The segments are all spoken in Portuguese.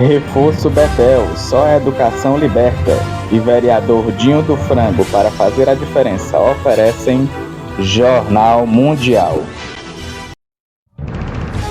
Reforço Betel, só a educação liberta. E vereador Dinho do Frango, para fazer a diferença, oferecem Jornal Mundial.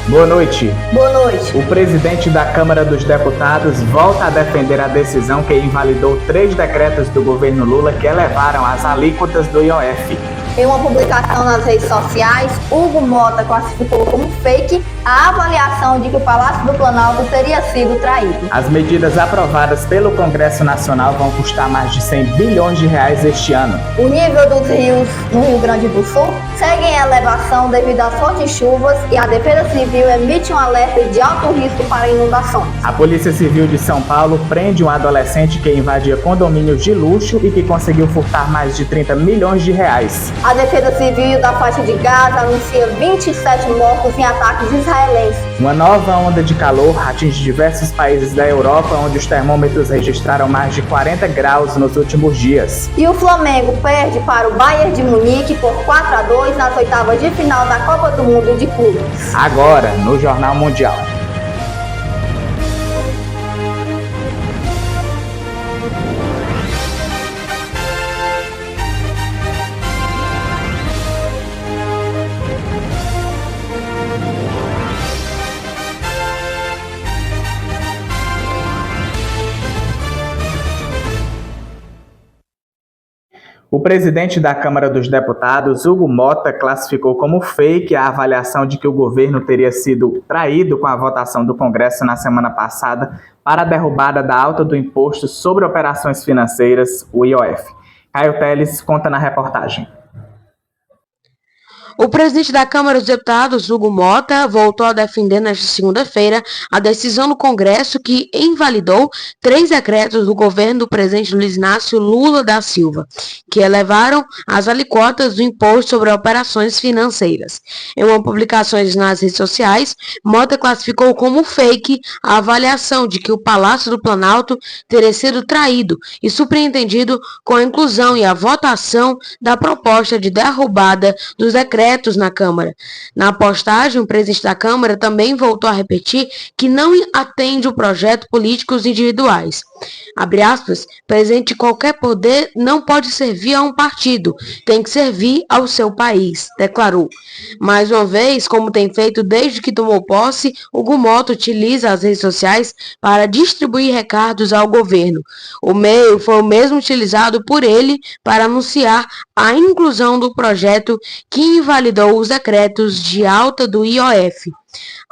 Boa noite. Boa noite. O presidente da Câmara dos Deputados volta a defender a decisão que invalidou 3 decretos do governo Lula que elevaram as alíquotas do IOF. Em uma publicação nas redes sociais, Hugo Mota classificou como fake a avaliação de que o Palácio do Planalto teria sido traído. As medidas aprovadas pelo Congresso Nacional vão custar mais de 100 bilhões de reais este ano. O nível dos rios no Rio Grande do Sul segue em elevação devido às fortes chuvas e a Defesa Civil emite um alerta de alto risco para inundações. A Polícia Civil de São Paulo prende um adolescente que invadia condomínios de luxo e que conseguiu furtar mais de 30 milhões de reais. A Defesa Civil da faixa de Gaza anuncia 27 mortos em ataques israelenses. Uma nova onda de calor atinge diversos países da Europa, onde os termômetros registraram mais de 40 graus nos últimos dias. E o Flamengo perde para o Bayern de Munique por 4-2 nas oitavas de final da Copa do Mundo de Clubes. Agora, no Jornal Mundial. O presidente da Câmara dos Deputados, Hugo Mota, classificou como fake a avaliação de que o governo teria sido traído com a votação do Congresso na semana passada para a derrubada da alta do Imposto sobre Operações Financeiras, o IOF. Caio Teles conta na reportagem. O presidente da Câmara dos Deputados, Hugo Mota, voltou a defender nesta segunda-feira a decisão do Congresso que invalidou 3 decretos do governo do presidente Luiz Inácio Lula da Silva, que elevaram as alíquotas do Imposto sobre Operações Financeiras. Em uma publicação nas redes sociais, Mota classificou como fake a avaliação de que o Palácio do Planalto teria sido traído e surpreendido com a inclusão e a votação da proposta de derrubada dos decretos na Câmara. Na postagem, o presidente da Câmara também voltou a repetir que não atende o projeto políticos individuais. Abre aspas, presidente de qualquer poder não pode servir a um partido, tem que servir ao seu país, declarou. Mais uma vez, como tem feito desde que tomou posse, Hugo Mota utiliza as redes sociais para distribuir recados ao governo. O meio foi o mesmo utilizado por ele para anunciar a inclusão do projeto que invalidou os decretos de alta do IOF.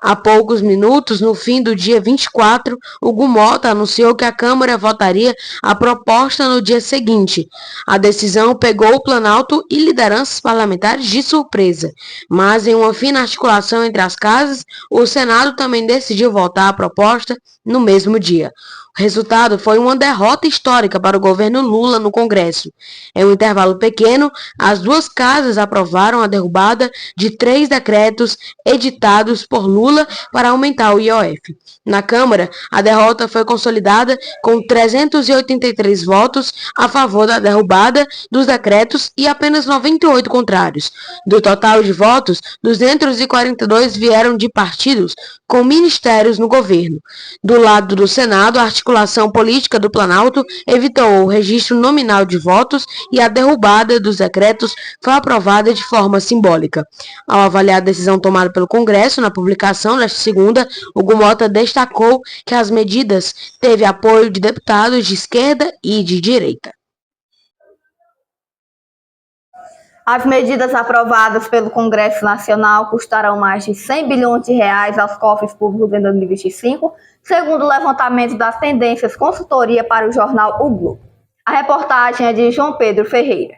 Há poucos minutos, no fim do dia 24, Hugo Mota anunciou que a Câmara votaria a proposta no dia seguinte. A decisão pegou o Planalto e lideranças parlamentares de surpresa, mas em uma fina articulação entre as casas, o Senado também decidiu votar a proposta no mesmo dia. O resultado foi uma derrota histórica para o governo Lula no Congresso. Em um intervalo pequeno, as duas casas aprovaram a derrubada de 3 decretos editados por Lula para aumentar o IOF. Na Câmara, a derrota foi consolidada com 383 votos a favor da derrubada dos decretos e apenas 98 contrários. Do total de votos, 242 vieram de partidos com ministérios no governo. Do lado do Senado, a articulação política do Planalto evitou o registro nominal de votos e a derrubada dos decretos foi aprovada de forma simbólica. Ao avaliar a decisão tomada pelo Congresso na publicação desta segunda, Hugo Mota destacou que as medidas teve apoio de deputados de esquerda e de direita. As medidas aprovadas pelo Congresso Nacional custarão mais de 100 bilhões de reais aos cofres públicos em 2025, segundo o levantamento das tendências consultoria para o jornal O Globo. A reportagem é de João Pedro Ferreira.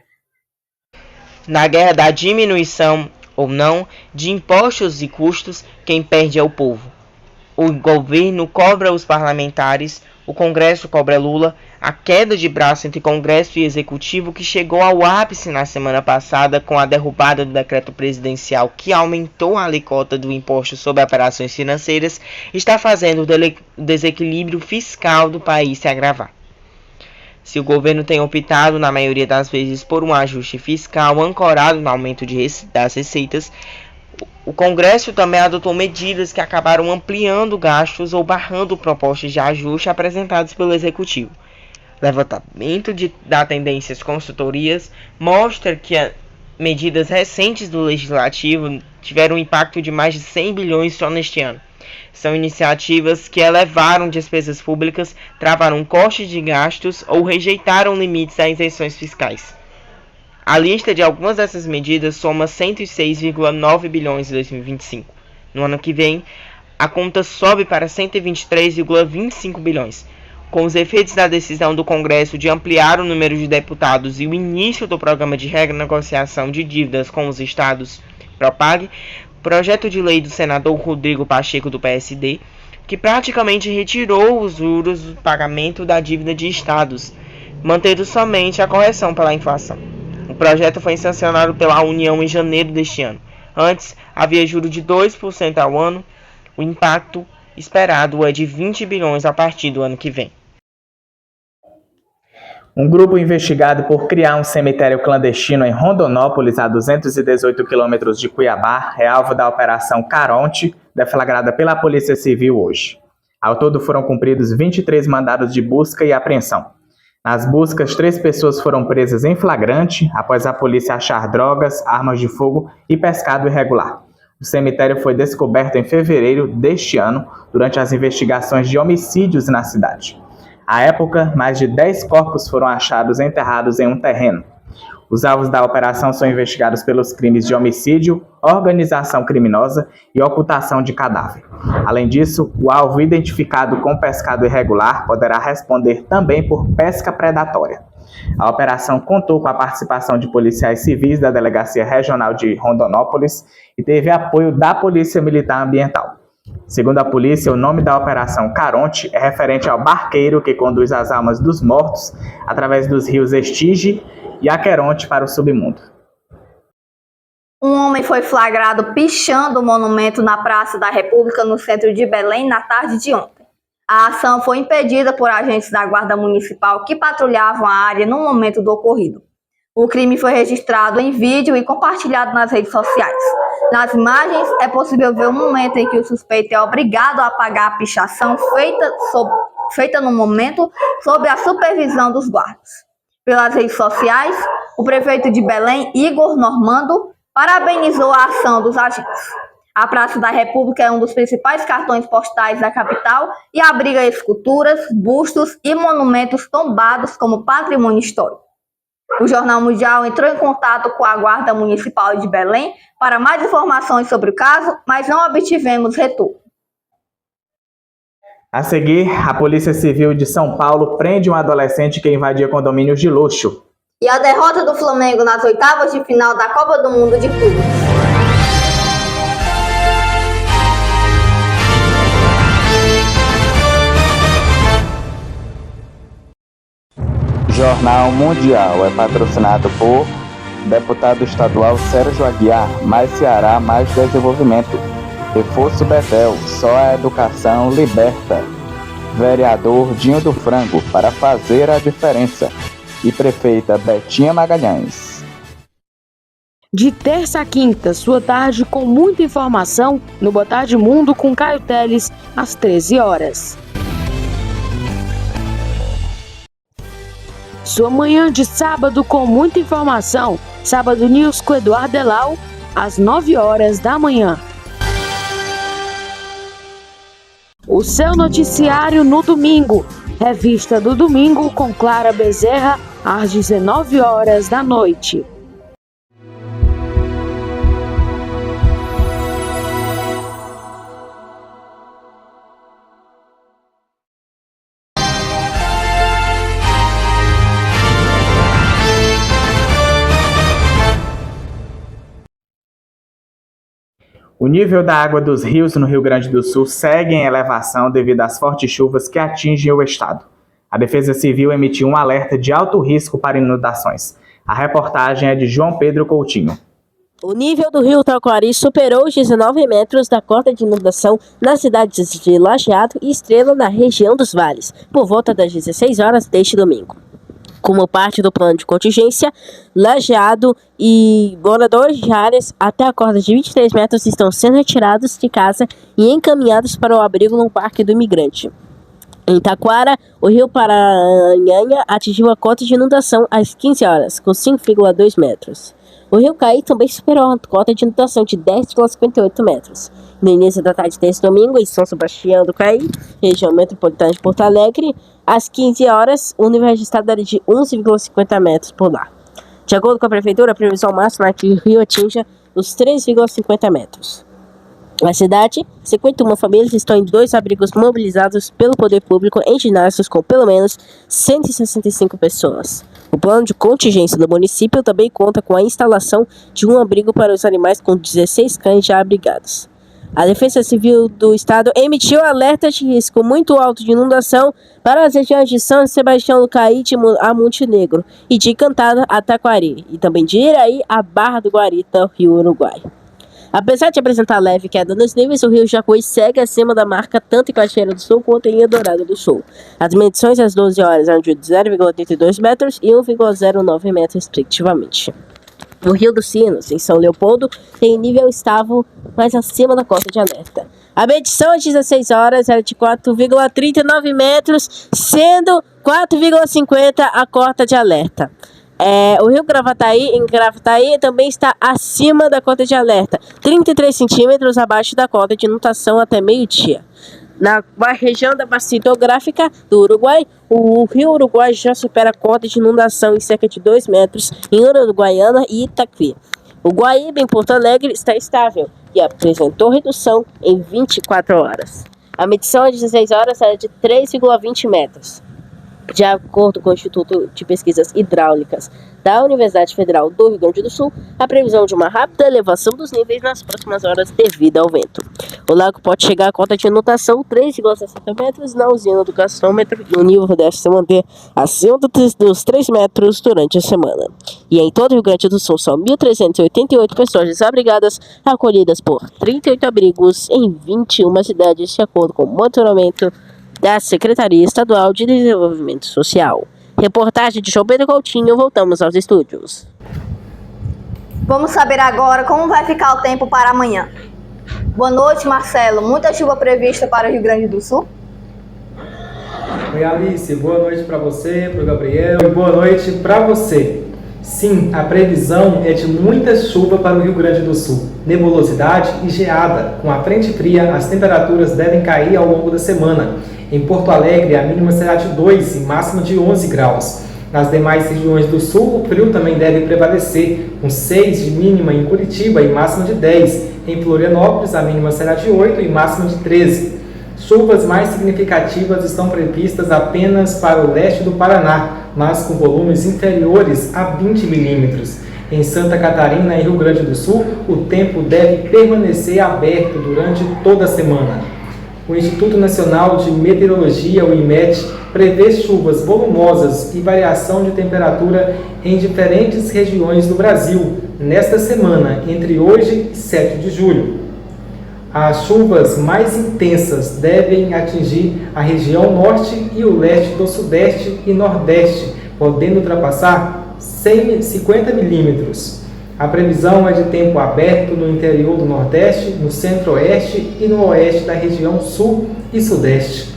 Na guerra da diminuição ou não de impostos e custos, quem perde é o povo. O governo cobra os parlamentares, o Congresso cobra Lula, a queda de braço entre Congresso e Executivo que chegou ao ápice na semana passada com a derrubada do decreto presidencial que aumentou a alíquota do imposto sobre operações financeiras, está fazendo o desequilíbrio fiscal do país se agravar. Se o governo tem optado, na maioria das vezes, por um ajuste fiscal ancorado no aumento das receitas, O Congresso também adotou medidas que acabaram ampliando gastos ou barrando propostas de ajuste apresentadas pelo Executivo. Levantamento da tendências consultorias mostra que medidas recentes do Legislativo tiveram um impacto de mais de 100 bilhões só neste ano. São iniciativas que elevaram despesas públicas, travaram cortes de gastos ou rejeitaram limites a isenções fiscais. A lista de algumas dessas medidas soma 106,9 bilhões em 2025. No ano que vem, a conta sobe para 123,25 bilhões. Com os efeitos da decisão do Congresso de ampliar o número de deputados e o início do programa de renegociação de dívidas com os estados, PROPAG, projeto de lei do senador Rodrigo Pacheco do PSD, que praticamente retirou os juros do pagamento da dívida de estados, mantendo somente a correção pela inflação. O projeto foi sancionado pela União em janeiro deste ano. Antes, havia juro de 2% ao ano. O impacto esperado é de 20 bilhões a partir do ano que vem. Um grupo investigado por criar um cemitério clandestino em Rondonópolis, a 218 quilômetros de Cuiabá, é alvo da Operação Caronte, deflagrada pela Polícia Civil hoje. Ao todo foram cumpridos 23 mandados de busca e apreensão. Nas buscas, 3 pessoas foram presas em flagrante após a polícia achar drogas, armas de fogo e pescado irregular. O cemitério foi descoberto em fevereiro deste ano, durante as investigações de homicídios na cidade. À época, mais de 10 corpos foram achados enterrados em um terreno. Os alvos da operação são investigados pelos crimes de homicídio, organização criminosa e ocultação de cadáver. Além disso, o alvo identificado com pescado irregular poderá responder também por pesca predatória. A operação contou com a participação de policiais civis da Delegacia Regional de Rondonópolis e teve apoio da Polícia Militar Ambiental. Segundo a polícia, o nome da Operação Caronte é referente ao barqueiro que conduz as almas dos mortos através dos rios Estige e Aqueronte para o submundo. Um homem foi flagrado pichando o monumento na Praça da República, no centro de Belém, na tarde de ontem. A ação foi impedida por agentes da Guarda Municipal que patrulhavam a área no momento do ocorrido. O crime foi registrado em vídeo e compartilhado nas redes sociais. Nas imagens, é possível ver o momento em que o suspeito é obrigado a apagar a pichação feita no momento sob a supervisão dos guardas. Pelas redes sociais, o prefeito de Belém, Igor Normando, parabenizou a ação dos agentes. A Praça da República é um dos principais cartões postais da capital e abriga esculturas, bustos e monumentos tombados como patrimônio histórico. O Jornal Mundial entrou em contato com a Guarda Municipal de Belém para mais informações sobre o caso, mas não obtivemos retorno. A seguir, a Polícia Civil de São Paulo prende um adolescente que invadia condomínios de luxo. E a derrota do Flamengo nas oitavas de final da Copa do Mundo de Clubes. Jornal Mundial é patrocinado por deputado estadual Sérgio Aguiar, mais Ceará, mais desenvolvimento. Reforço Betel, só a educação liberta. Vereador Dinho do Frango, para fazer a diferença. E prefeita Betinha Magalhães. De terça a quinta, sua tarde com muita informação no Boa Tarde Mundo com Caio Teles, às 13 horas. Sua manhã de sábado com muita informação. Sábado News com Eduardo Elau, às 9 horas da manhã. O seu noticiário no domingo. Revista do Domingo com Clara Bezerra, às 19 horas da noite. O nível da água dos rios no Rio Grande do Sul segue em elevação devido às fortes chuvas que atingem o estado. A Defesa Civil emitiu um alerta de alto risco para inundações. A reportagem é de João Pedro Coutinho. O nível do rio Taquari superou os 19 metros da cota de inundação nas cidades de Lajeado e Estrela, na região dos Vales, por volta das 16 horas deste domingo. Como parte do plano de contingência, Lajeado e moradores de áreas até a corda de 23 metros estão sendo retirados de casa e encaminhados para o abrigo no Parque do Imigrante. Em Taquara, o rio Paranhanha atingiu a cota de inundação às 15 horas, com 5,2 metros. O rio Caí também superou a cota de inundação de 10,58 metros. No início da tarde desse domingo, em São Sebastião do Caí, região metropolitana de Porto Alegre, às 15 horas, o nível registrado era de 11,50 metros por lá. De acordo com a prefeitura, a previsão máxima é que o rio atinja os 3,50 metros. Na cidade, 51 famílias estão em 2 abrigos mobilizados pelo poder público em ginásios com pelo menos 165 pessoas. O plano de contingência do município também conta com a instalação de um abrigo para os animais com 16 cães já abrigados. A Defesa Civil do Estado emitiu alerta de risco muito alto de inundação para as regiões de São Sebastião do Caí a Montenegro e de Cantada a Taquari, e também de Iraí a Barra do Guarita, Rio Uruguai. Apesar de apresentar leve queda nos níveis, o rio Jacuí segue acima da marca tanto em Cachoeira do Sul quanto em Eldorado do Sul. As medições às 12 horas eram de 0,82 metros e 1,09 metros, respectivamente. O Rio dos Sinos, em São Leopoldo, tem nível estável, mas acima da cota de alerta. A medição às 16 horas era de 4,39 metros, sendo 4,50 a cota de alerta. O rio Gravataí, em Gravataí, também está acima da cota de alerta, 33 centímetros abaixo da cota de inundação até meio-dia. Na região da bacia hidrográfica do Uruguai, o rio Uruguai já supera a cota de inundação em cerca de 2 metros em Uruguaiana e Itaqui. O Guaíba, em Porto Alegre, está estável e apresentou redução em 24 horas. A medição às 16 horas era de 3,20 metros. De acordo com o Instituto de Pesquisas Hidráulicas da Universidade Federal do Rio Grande do Sul, a previsão de uma rápida elevação dos níveis nas próximas horas devido ao vento. O lago pode chegar à cota de inundação 3,60 metros na usina do gasômetro e o nível deve se manter acima dos 3 metros durante a semana. E em todo o Rio Grande do Sul são 1.388 pessoas desabrigadas, acolhidas por 38 abrigos em 21 cidades, de acordo com o monitoramento da Secretaria Estadual de Desenvolvimento Social. Reportagem de João Pedro Coutinho, voltamos aos estúdios. Vamos saber agora como vai ficar o tempo para amanhã. Boa noite, Marcelo. Muita chuva prevista para o Rio Grande do Sul? Oi, Alice. Boa noite para você, para o Gabriel e boa noite para você. Sim, a previsão é de muita chuva para o Rio Grande do Sul. Nebulosidade e geada. Com a frente fria, as temperaturas devem cair ao longo da semana. Em Porto Alegre, a mínima será de 2 e máxima de 11 graus. Nas demais regiões do sul, o frio também deve prevalecer, com 6 de mínima em Curitiba e máxima de 10. Em Florianópolis, a mínima será de 8 e máxima de 13. Chuvas mais significativas estão previstas apenas para o leste do Paraná, mas com volumes inferiores a 20 milímetros. Em Santa Catarina e Rio Grande do Sul, o tempo deve permanecer aberto durante toda a semana. O Instituto Nacional de Meteorologia, o IMET, prevê chuvas volumosas e variação de temperatura em diferentes regiões do Brasil nesta semana, entre hoje e 7 de julho. As chuvas mais intensas devem atingir a região norte e o leste do sudeste e nordeste, podendo ultrapassar 50 milímetros. A previsão é de tempo aberto no interior do Nordeste, no Centro-Oeste e no Oeste da região Sul e Sudeste.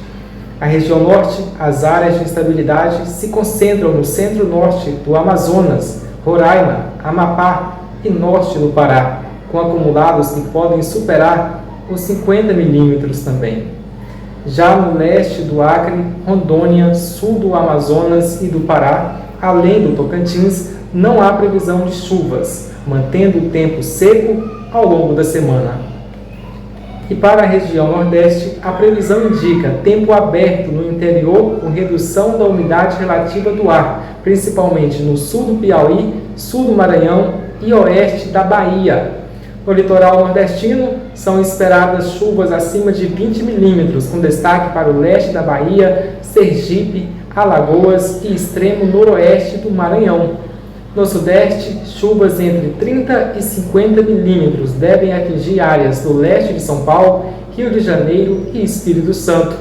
A região Norte, as áreas de instabilidade se concentram no centro-norte do Amazonas, Roraima, Amapá e norte do Pará, com acumulados que podem superar os 50 milímetros também. Já no leste do Acre, Rondônia, sul do Amazonas e do Pará, além do Tocantins, não há previsão de chuvas, mantendo o tempo seco ao longo da semana. E para a região Nordeste, a previsão indica tempo aberto no interior com redução da umidade relativa do ar, principalmente no sul do Piauí, sul do Maranhão e oeste da Bahia. No litoral nordestino, são esperadas chuvas acima de 20 milímetros, com destaque para o leste da Bahia, Sergipe, Alagoas e extremo noroeste do Maranhão. No sudeste, chuvas entre 30 e 50 milímetros devem atingir áreas do leste de São Paulo, Rio de Janeiro e Espírito Santo.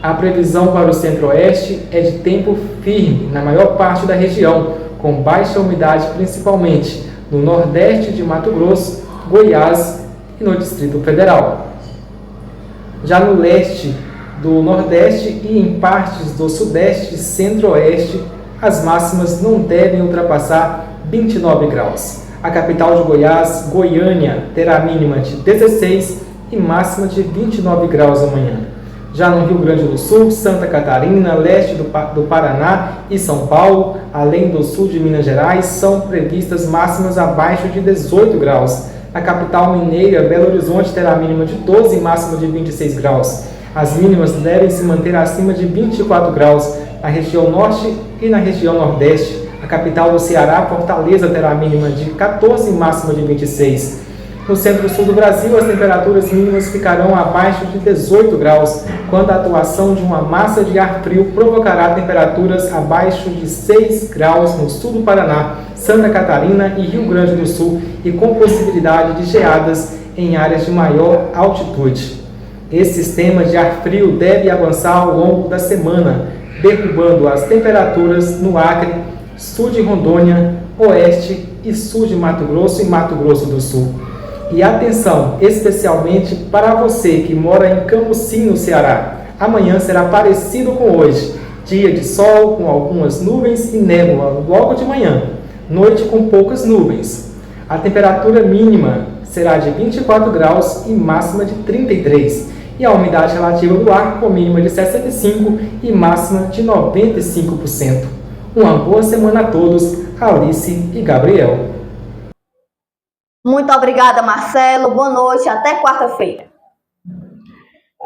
A previsão para o centro-oeste é de tempo firme na maior parte da região, com baixa umidade principalmente no nordeste de Mato Grosso, Goiás e no Distrito Federal. Já no leste do nordeste e em partes do sudeste e centro-oeste, as máximas não devem ultrapassar 29 graus. A capital de Goiás, Goiânia, terá mínima de 16 e máxima de 29 graus amanhã. Já no Rio Grande do Sul, Santa Catarina, leste do Paraná e São Paulo, além do sul de Minas Gerais, são previstas máximas abaixo de 18 graus. Na capital mineira, Belo Horizonte terá mínima de 12 e máxima de 26 graus. As mínimas devem se manter acima de 24 graus na região norte e na região nordeste. A capital do Ceará, Fortaleza, terá mínima de 14 e máxima de 26. No centro-sul do Brasil, as temperaturas mínimas ficarão abaixo de 18 graus, quando a atuação de uma massa de ar frio provocará temperaturas abaixo de 6 graus no sul do Paraná, Santa Catarina e Rio Grande do Sul, e com possibilidade de geadas em áreas de maior altitude. Esse sistema de ar frio deve avançar ao longo da semana, derrubando as temperaturas no Acre, sul de Rondônia, oeste e sul de Mato Grosso e Mato Grosso do Sul. E atenção, especialmente para você que mora em Cambuci, no Ceará. Amanhã será parecido com hoje. Dia de sol com algumas nuvens e névoa logo de manhã. Noite com poucas nuvens. A temperatura mínima será de 24 graus e máxima de 33. E a umidade relativa do ar com mínima de 65% e máxima de 95%. Uma boa semana a todos, Alice e Gabriel. Muito obrigada, Marcelo. Boa noite. Até quarta-feira.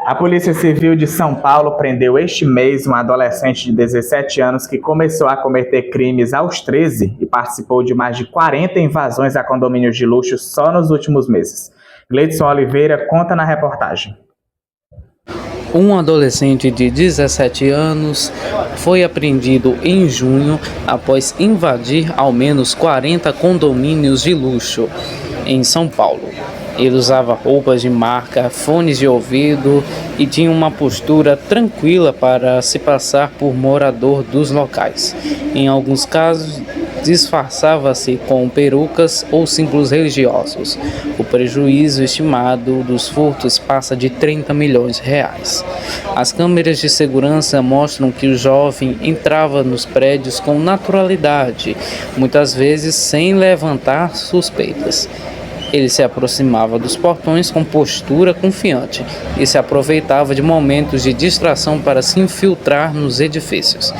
A Polícia Civil de São Paulo prendeu este mês um adolescente de 17 anos que começou a cometer crimes aos 13 e participou de mais de 40 invasões a condomínios de luxo só nos últimos meses. Gleidson Oliveira conta na reportagem. Um adolescente de 17 anos foi apreendido em junho após invadir ao menos 40 condomínios de luxo em São Paulo. Ele usava roupas de marca, fones de ouvido e tinha uma postura tranquila para se passar por morador dos locais. Em alguns casos, disfarçava-se com perucas ou símbolos religiosos. O prejuízo estimado dos furtos passa de 30 milhões de reais. As câmeras de segurança mostram que o jovem entrava nos prédios com naturalidade, muitas vezes sem levantar suspeitas. Ele se aproximava dos portões com postura confiante e se aproveitava de momentos de distração para se infiltrar nos edifícios.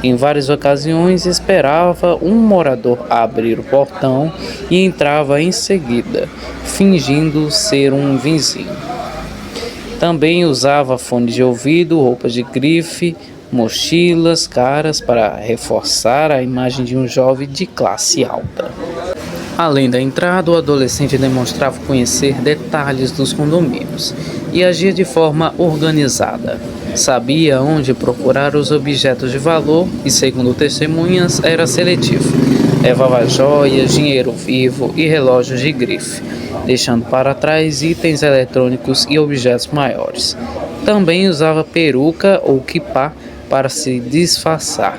Em várias ocasiões, esperava um morador abrir o portão e entrava em seguida, fingindo ser um vizinho. Também usava fones de ouvido, roupas de grife, mochilas caras para reforçar a imagem de um jovem de classe alta. Além da entrada, o adolescente demonstrava conhecer detalhes dos condomínios e agia de forma organizada. Sabia onde procurar os objetos de valor e, segundo testemunhas, era seletivo. Levava joias, dinheiro vivo e relógios de grife, deixando para trás itens eletrônicos e objetos maiores. Também usava peruca ou quipá para se disfarçar.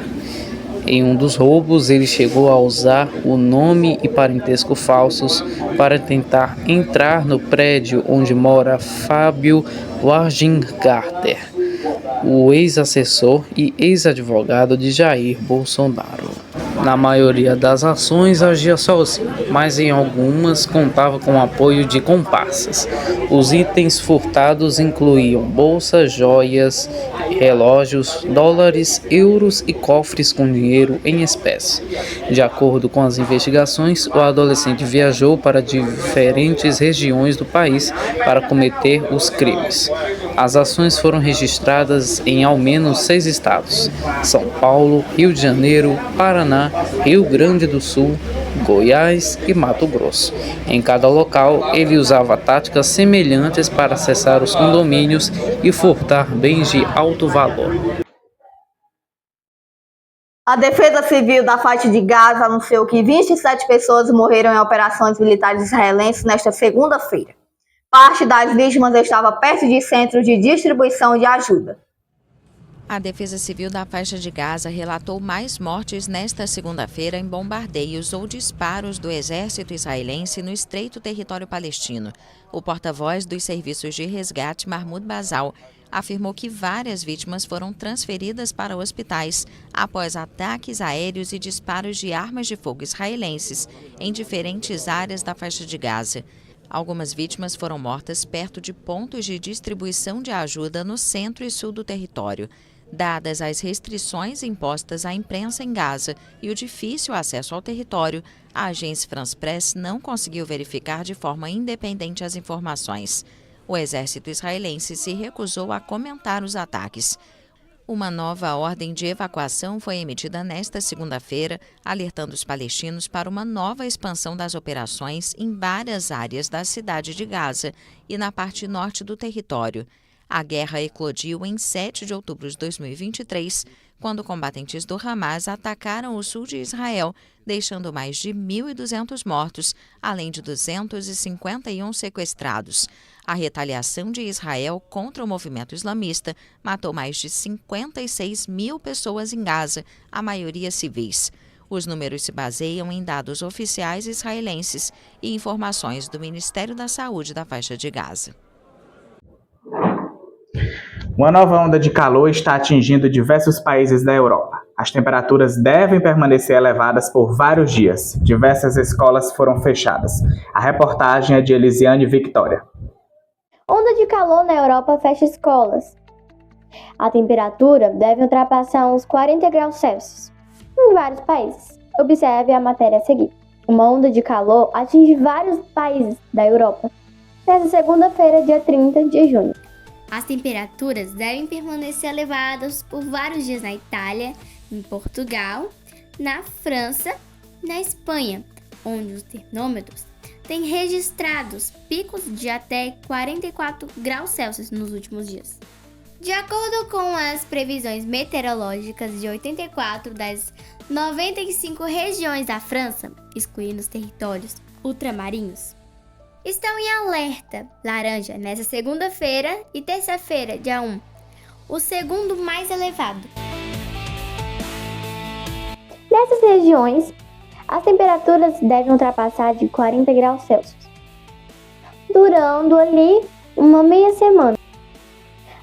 Em um dos roubos, ele chegou a usar o nome e parentesco falsos para tentar entrar no prédio onde mora Fábio Warngarter, o ex-assessor e ex-advogado de Jair Bolsonaro. Na maioria das ações agia sozinho, mas em algumas contava com o apoio de comparsas. Os itens furtados incluíam bolsas, joias, relógios, dólares, euros e cofres com dinheiro em espécie. De acordo com as investigações, o adolescente viajou para diferentes regiões do país para cometer os crimes. As ações foram registradas em ao menos 6 estados: São Paulo, Rio de Janeiro, Paraná, Rio Grande do Sul, Goiás e Mato Grosso. Em cada local, ele usava táticas semelhantes para acessar os condomínios e furtar bens de alto valor. A Defesa Civil da Faixa de Gaza anunciou que 27 pessoas morreram em operações militares israelenses nesta segunda-feira. Parte das vítimas estava perto de centros de distribuição de ajuda. A Defesa Civil da Faixa de Gaza relatou mais mortes nesta segunda-feira em bombardeios ou disparos do exército israelense no estreito território palestino. O porta-voz dos serviços de resgate, Mahmoud Basal, afirmou que várias vítimas foram transferidas para hospitais após ataques aéreos e disparos de armas de fogo israelenses em diferentes áreas da faixa de Gaza. Algumas vítimas foram mortas perto de pontos de distribuição de ajuda no centro e sul do território. Dadas as restrições impostas à imprensa em Gaza e o difícil acesso ao território, a agência France Press não conseguiu verificar de forma independente as informações. O exército israelense se recusou a comentar os ataques. Uma nova ordem de evacuação foi emitida nesta segunda-feira, alertando os palestinos para uma nova expansão das operações em várias áreas da cidade de Gaza e na parte norte do território. A guerra eclodiu em 7 de outubro de 2023, quando combatentes do Hamas atacaram o sul de Israel, deixando mais de 1.200 mortos, além de 251 sequestrados. A retaliação de Israel contra o movimento islamista matou mais de 56 mil pessoas em Gaza, a maioria civis. Os números se baseiam em dados oficiais israelenses e informações do Ministério da Saúde da faixa de Gaza. Uma nova onda de calor está atingindo diversos países da Europa. As temperaturas devem permanecer elevadas por vários dias. Diversas escolas foram fechadas. A reportagem é de Elisiane Victória. Onda de calor na Europa fecha escolas. A temperatura deve ultrapassar uns 40 graus Celsius em vários países. Observe a matéria a seguir. Uma onda de calor atinge vários países da Europa nesta segunda-feira, dia 30 de junho. As temperaturas devem permanecer elevadas por vários dias na Itália, em Portugal, na França e na Espanha, onde os termômetros têm registrados picos de até 44 graus Celsius nos últimos dias. De acordo com as previsões meteorológicas de 84 das 95 regiões da França, excluindo os territórios ultramarinhos, estão em alerta laranja nesta segunda-feira e terça-feira, dia 1, o segundo mais elevado. Nessas regiões, as temperaturas devem ultrapassar de 40 graus Celsius, durando ali uma meia semana.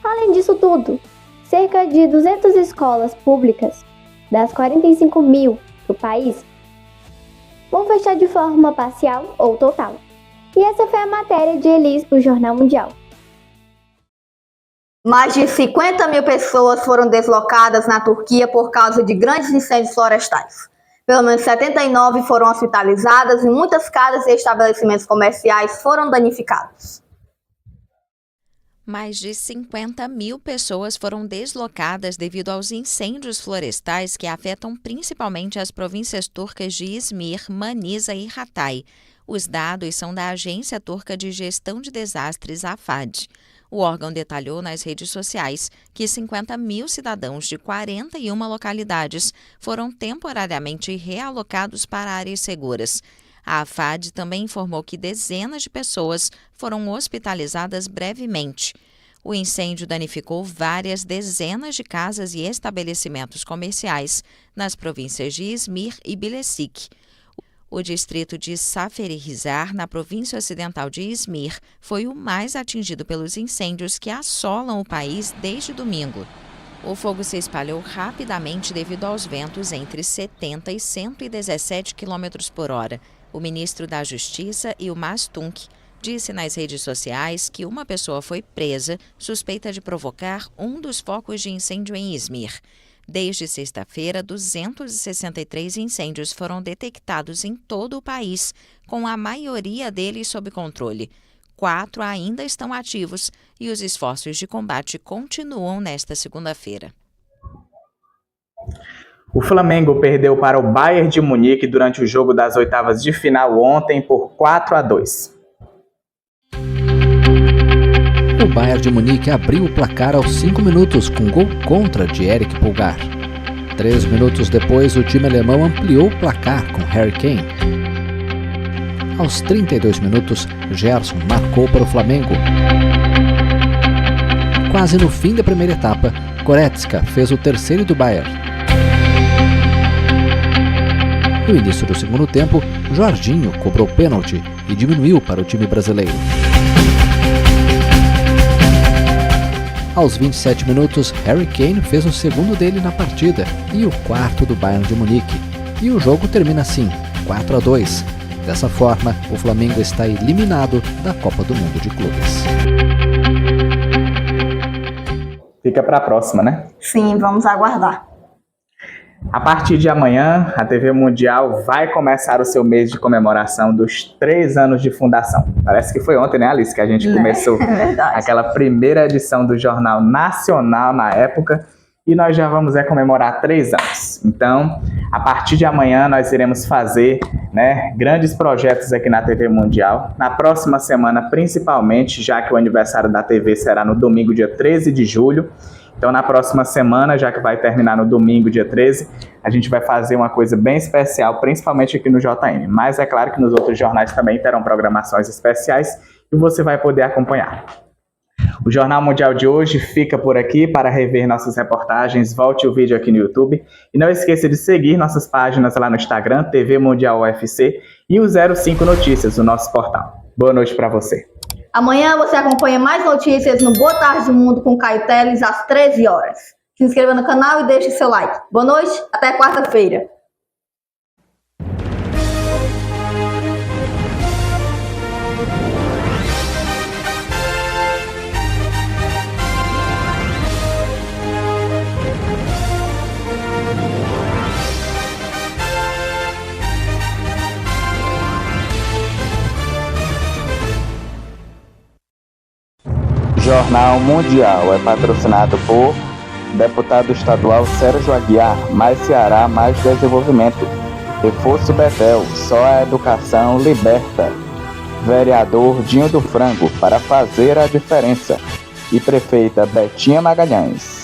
Além disso tudo, cerca de 200 escolas públicas, das 45 mil do país, vão fechar de forma parcial ou total. E essa foi a matéria de Elis para o Jornal Mundial. Mais de 50 mil pessoas foram deslocadas na Turquia por causa de grandes incêndios florestais. Pelo menos 79 foram hospitalizadas e muitas casas e estabelecimentos comerciais foram danificados. Mais de 50 mil pessoas foram deslocadas devido aos incêndios florestais que afetam principalmente as províncias turcas de Izmir, Manisa e Hatay. Os dados são da Agência Turca de Gestão de Desastres, AFAD. O órgão detalhou nas redes sociais que 50 mil cidadãos de 41 localidades foram temporariamente realocados para áreas seguras. A AFAD também informou que dezenas de pessoas foram hospitalizadas brevemente. O incêndio danificou várias dezenas de casas e estabelecimentos comerciais nas províncias de Izmir e Bilecik. O distrito de Saferihisar, na província ocidental de Izmir, foi o mais atingido pelos incêndios que assolam o país desde domingo. O fogo se espalhou rapidamente devido aos ventos entre 70 e 117 km por hora. O ministro da Justiça, Yilmaz Tunç, disse nas redes sociais que uma pessoa foi presa suspeita de provocar um dos focos de incêndio em Izmir. Desde sexta-feira, 263 incêndios foram detectados em todo o país, com a maioria deles sob controle. 4 ainda estão ativos e os esforços de combate continuam nesta segunda-feira. O Flamengo perdeu para o Bayern de Munique durante o jogo das oitavas de final ontem por 4-2. O Bayern de Munique abriu o placar aos 5 minutos com gol contra de Eric Pulgar. 3 minutos depois, o time alemão ampliou o placar com Harry Kane. Aos 32 minutos, Gerson marcou para o Flamengo. Quase no fim da primeira etapa, Goretzka fez o terceiro do Bayern. No início do segundo tempo, Jorginho cobrou pênalti e diminuiu para o time brasileiro. Aos 27 minutos, Harry Kane fez o segundo dele na partida e o quarto do Bayern de Munique. E o jogo termina assim, 4-2. Dessa forma, o Flamengo está eliminado da Copa do Mundo de Clubes. Fica para a próxima, né? Sim, vamos aguardar. A partir de amanhã, a TV Mundial vai começar o seu mês de comemoração dos 3 anos de fundação. Parece que foi ontem, né, Alice, que a gente começou aquela primeira edição do Jornal Nacional na época, e nós já vamos comemorar 3 anos. Então, a partir de amanhã, nós iremos fazer, né, grandes projetos aqui na TV Mundial. Na próxima semana, principalmente, já que o aniversário da TV será no domingo, dia 13 de julho. Então, na próxima semana, já que vai terminar no domingo, dia 13, a gente vai fazer uma coisa bem especial, principalmente aqui no JM. Mas é claro que nos outros jornais também terão programações especiais e você vai poder acompanhar. O Jornal Mundial de hoje fica por aqui. Para rever nossas reportagens, volte o vídeo aqui no YouTube. E não esqueça de seguir nossas páginas lá no Instagram, TV Mundial UFC, e o 05 Notícias, o nosso portal. Boa noite para você. Amanhã você acompanha mais notícias no Boa Tarde do Mundo com Caio Teles às 13 horas. Se inscreva no canal e deixe seu like. Boa noite, até quarta-feira. Jornal Mundial é patrocinado por deputado estadual Sérgio Aguiar, mais Ceará, mais desenvolvimento. Reforço Betel, só a educação liberta. Vereador Dinho do Frango, para fazer a diferença. E prefeita Betinha Magalhães.